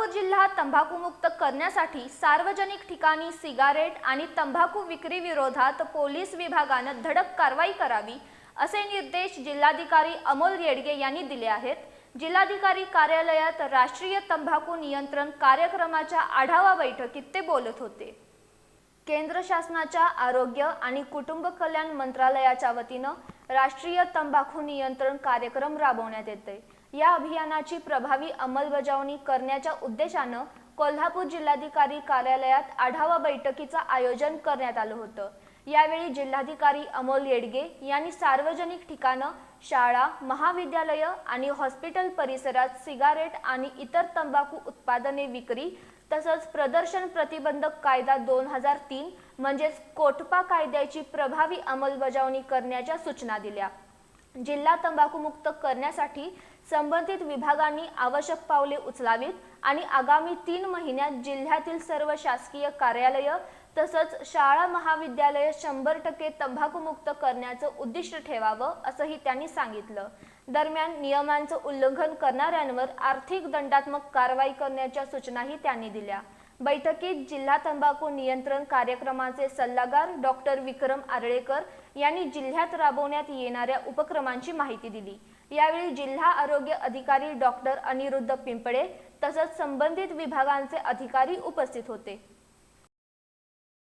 कोल्हापूर जिल्हा तंबाखूमुक्त करण्यासाठी सार्वजनिक ठिकाणी सिगारेट आणि तंबाखू विक्री विरोधात पोलीस विभागाने धडक कारवाई करावी असे निर्देश जिल्हाधिकारी अमोल येडगे यांनी दिले आहेत। जिल्हाधिकारी कार्यालयात राष्ट्रीय तंबाखू नियंत्रण कार्यक्रमाच्या आढावा बैठकीत ते बोलत होते। केंद्र शासनाच्या आरोग्य आणि कुटुंब कल्याण मंत्रालयाच्या वतीने राष्ट्रीय तंबाखू नियंत्रण कार्यक्रम राबवण्यात येते। या अभियानाची प्रभावी अंमलबजावणी करण्याच्या उद्देशाने कोल्हापूर जिल्हाधिकारी कार्यालयात आढावा बैठकीचे आयोजन करण्यात आले होते। यावेळी जिल्हाधिकारी अमोल येडगे यांनी सार्वजनिक ठिकाणे, शाळा, महाविद्यालय आणि हॉस्पिटल परिसरात सिगारेट आणि इतर तंबाखू उत्पादने विक्री तसंच प्रदर्शन प्रतिबंधक कायदा 2003 म्हणजेच कोटपा कायद्याची प्रभावी अंमलबजावणी करण्याच्या सूचना दिल्या। जिल्हा तंबाखूमुक्त करण्यासाठी संबंधित विभागांनी आवश्यक पावले उचलावीत आणि आगामी 3 महिन्यात जिल्ह्यातील सर्व शासकीय कार्यालय तसंच शाळा महाविद्यालय 100% तंबाखूमुक्त करण्याचे उद्दिष्ट ठेवावं असंही त्यांनी सांगितलं। दरम्यान नियमांचे उल्लंघन करणाऱ्यांवर आर्थिक दंडात्मक कारवाई करण्याच्या सूचनाही त्यांनी दिल्या। बैठकीत जिल्हा तंबाखू नियंत्रण कार्यक्रमाचे सल्लागार डॉक्टर विक्रम आर्ळेकर यांनी जिल्ह्यात राबवण्यात येणाऱ्या उपक्रमांची माहिती दिली। यावेळी जिल्हा आरोग्य अधिकारी डॉक्टर अनिरुद्ध पिंपळे तसंच संबंधित विभागांचे अधिकारी उपस्थित होते।